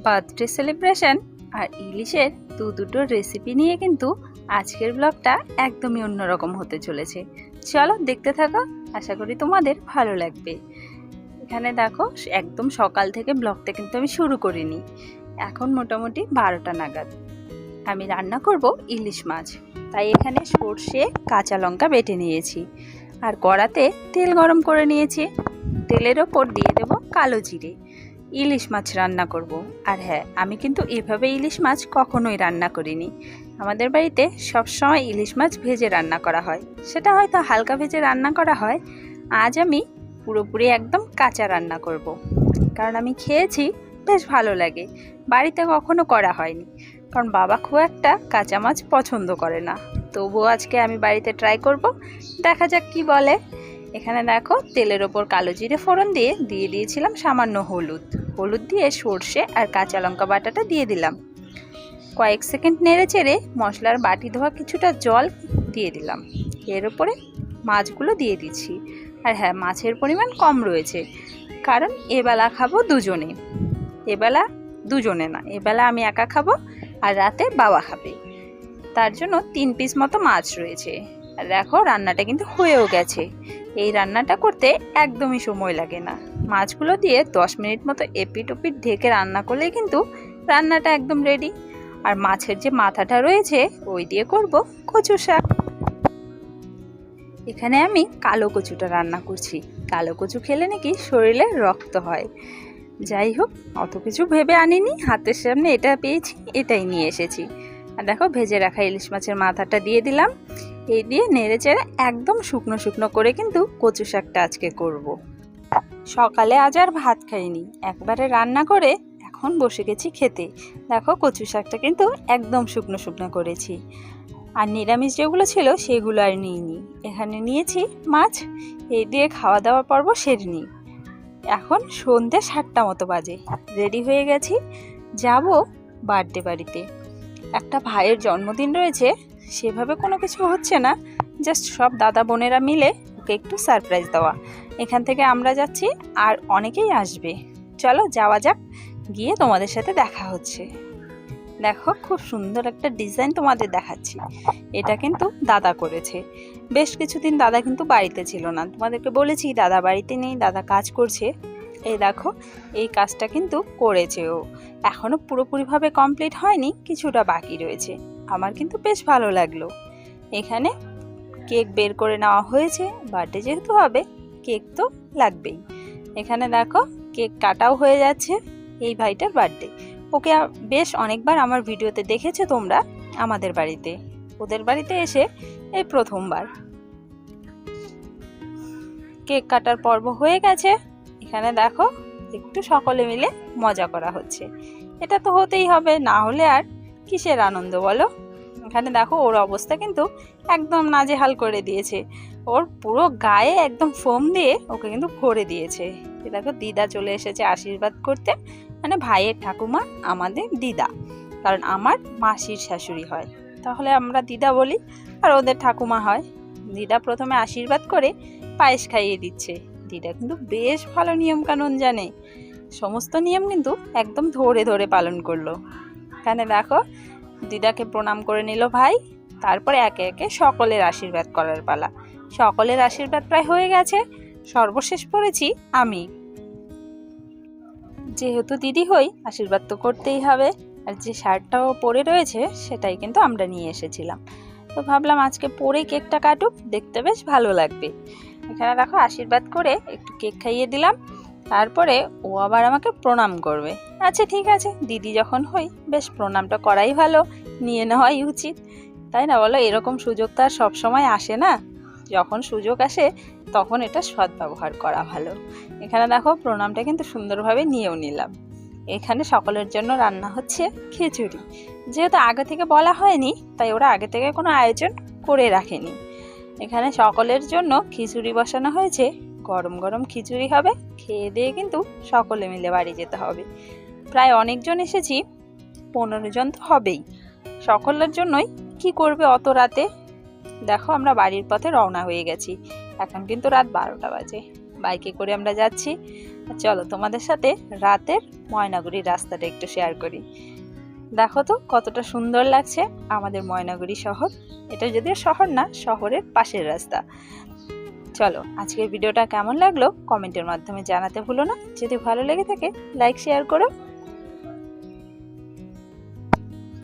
Birthday celebration আর ইলিশের দুটো recipe নিয়ে কিন্তু আজকের ব্লগটা একদমই অন্যরকম হতে চলেছে। চলো দেখতে থাকো, আশা করি তোমাদের ভালো লাগবে। এখানে দেখো একদম সকাল থেকে ব্লগটা কিন্তু আমি শুরু করিনি, এখন মোটামুটি 12টা নাগাদ। আমি রান্না করব ইলিশ মাছ, তাই এখানে সর্ষে কাঁচা লঙ্কা বেটে নিয়েছি আর কড়াতে তেল গরম করে নিয়েছি। তেলের ওপর দিয়ে দেব কালো জিরে। ইলিশ মাছ রান্না করব। আর হ্যাঁ, আমি কিন্তু এভাবে ইলিশ মাছ কখনোই রান্না করিনি। আমাদের বাড়িতে সবসময় ইলিশ মাছ ভেজে রান্না করা হয়, সেটা হয়তো হালকা ভেজে রান্না করা হয়। আজ আমি পুরোপুরি একদম কাঁচা রান্না করব, কারণ আমি খেয়েছি, বেশ ভালো লাগে। বাড়িতে কখনো করা হয়নি, কারণ বাবা খুব একটা কাঁচা মাছ পছন্দ করে না। তবুও আজকে আমি বাড়িতে ট্রাই করব, দেখা যাক কি বলে। এখানে দেখো তেলের ওপর কালো জিরে ফোড়ন দিয়ে দিয়েছিলাম সামান্য হলুদ দিয়ে সর্ষে আর কাঁচা লঙ্কা বাটাটা দিয়ে দিলাম। কয়েক সেকেন্ড নেড়ে চেড়ে মশলার বাটি ধোয়া কিছুটা জল দিয়ে দিলাম। এর ওপরে মাছগুলো দিয়ে দিচ্ছি। আর হ্যাঁ, মাছের পরিমাণ কম রয়েছে, কারণ এবেলা খাবো দুজনে। দুজনে না, এবেলা আমি একা খাবো আর রাতে বাবা খাবে, তার জন্য 3 পিস মতো মাছ রয়েছে। আর দেখো রান্নাটা কিন্তু হয়েও গেছে। এই রান্নাটা করতে একদমই সময় লাগে না। মাছগুলো দিয়ে 10 মিনিট মতো এপিট ওপিট ঢেকে রান্না করলে কিন্তু রান্নাটা একদম রেডি। আর মাছের যে মাথাটা রয়েছে ওই দিয়ে করব কচু শাক। এখানে আমি কালো কচুটা রান্না করছি। কালো কচু খেলে নাকি শরীরে রক্ত হয়। যাই হোক, অত কিছু ভেবে আনিনি, হাতের সামনে এটা পেয়েছি, এটাই নিয়ে এসেছি। আর দেখো ভেজে রাখা ইলিশ মাছের মাথাটা দিয়ে দিলাম। এই দিয়ে নেড়ে চেড়ে একদম শুকনো শুকনো করে কিন্তু কচু শাকটা আজকে করব। সকালে আজ আর ভাত খাইনি, একবারে রান্না করে এখন বসে গেছি খেতে। দেখো কচু শাকটা কিন্তু একদম শুকনো শুকনো করেছি। আর নিরামিষ যেগুলো ছিল সেগুলো আর নিইনি, এখানে নিয়েছি মাছ। এই দিয়ে খাওয়া দাওয়া পর্ব সেরে নিই। এখন সন্ধ্যে 7টা মতো বাজে, রেডি হয়ে গেছি, যাব বার্থডে বাড়িতে। একটা ভাইয়ের জন্মদিন রয়েছে, সেভাবে কোনো কিছু হচ্ছে না, জাস্ট সব দাদা বোনেরা মিলে ওকে একটু সারপ্রাইজ দেওয়া। এখান থেকে আমরা যাচ্ছি, আর অনেকেই আসবে। চলো যাওয়া যাক, গিয়ে তোমাদের সাথে দেখা হচ্ছে। দেখো খুব সুন্দর একটা ডিজাইন তোমাদের দেখাচ্ছি। এটা কিন্তু দাদা করেছে। বেশ কিছুদিন দাদা কিন্তু বাড়িতে ছিল না, তোমাদেরকে বলেছি দাদা বাড়িতে নেই, দাদা কাজ করছে। এই দেখো এই কাজটা কিন্তু করেছে ও, এখনো পুরোপুরিভাবে কমপ্লিট হয়নি, কিছুটা বাকি রয়েছে। আমার কিন্তু বেশ ভালো লাগলো। এখানে কেক বের করে নেওয়া হয়েছে, বার্থডে যেহেতু হবে কেক তো লাগবেই। এখানে দেখো কেক কাটাও হয়ে যাচ্ছে। এই ভাইটার বার্থডে, ওকে বেশ অনেকবার আমার ভিডিওতে দেখেছো তোমরা আমাদের বাড়িতে। ওদের বাড়িতে এসে এই প্রথমবার। কেক কাটার পর্ব হয়ে গেছে। এখানে দেখো একটু সকলে মিলে মজা করা হচ্ছে। এটা তো হতেই হবে, না হলে আর কিসের আনন্দ বলো। এখানে দেখো ওর অবস্থা কিন্তু একদম নাজেহাল করে দিয়েছে। ওর পুরো গায়ে একদম ফোম দিয়ে ওকে কিন্তু ভরে দিয়েছে। দেখো দিদা চলে এসেছে আশীর্বাদ করতে, মানে ভাইয়ের ঠাকুমা আমাদের দিদা, কারণ আমার মাসির শাশুড়ি হয়, তাহলে আমরা দিদা বলি, আর ওদের ঠাকুমা হয়। দিদা প্রথমে আশীর্বাদ করে পায়েস খাইয়ে দিচ্ছে। দিদা কিন্তু বেশ ভালো নিয়ম কানুন জানে, সমস্ত নিয়ম কিন্তু একদম ধরে ধরে পালন করলো। এখানে দেখো দিদাকে প্রণাম করে নিল ভাই, তারপরে একে একে সকলের আশীর্বাদ করার পালা। সকলের আশীর্বাদ প্রায় হয়ে গেছে, সর্বশেষ পড়েছি আমি। যেহেতু দিদি হই, আশীর্বাদ তো করতেই হবে। আর যে শার্টটাও পরে রয়েছে সেটাই কিন্তু আমরা নিয়ে এসেছিলাম, তো ভাবলাম আজকে পরে কেকটা কাটুক, দেখতে বেশ ভালো লাগবে। এখানে দেখো আশীর্বাদ করে একটু কেক খাইয়ে দিলাম, তারপরে ও আবার আমাকে প্রণাম করবে। আচ্ছা ঠিক আছে, দিদি যখন হই বেশ প্রণামটা করাই ভালো, নিয়ে নেওয়াই উচিত, তাই না বলো? এরকম সুযোগ তো আর সবসময় আসে না, যখন সুযোগ আসে তখন এটা সদ্ব্যবহার করা ভালো। এখানে দেখো প্রণামটা কিন্তু সুন্দরভাবে নিয়েও নিলাম। এখানে সকলের জন্য রান্না হচ্ছে খিচুড়ি। যেহেতু আগে থেকে বলা হয়নি, তাই ওরা আগে থেকে কোনো আয়োজন করে রাখেনি। এখানে সকলের জন্য খিচুড়ি বসানো হয়েছে, গরম গরম খিচুড়ি হবে, খেয়ে দিয়ে কিন্তু সকলে মিলে বাড়ি যেতে হবে। প্রায় অনেকজন এসেছি, 15 জন তো হবেই। সকলের জন্যই কি করবে অত রাতে। দেখো আমরা বাড়ির পথে রওনা হয়ে গেছি, এখন কিন্তু রাত 12টা বাজে। বাইকে করে আমরা যাচ্ছি। চলো তোমাদের সাথে রাতের ময়নাগুড়ির রাস্তাটা একটু শেয়ার করি। দেখো তো কতটা সুন্দর লাগছে আমাদের ময়নাগুড়ি শহর। এটা যদিও শহর না, শহরের পাশের রাস্তা। চলো আজকের ভিডিওটা কেমন লাগলো কমেন্টের মাধ্যমে জানাতে ভুলো না। যদি ভালো লেগে থাকে লাইক শেয়ার করো।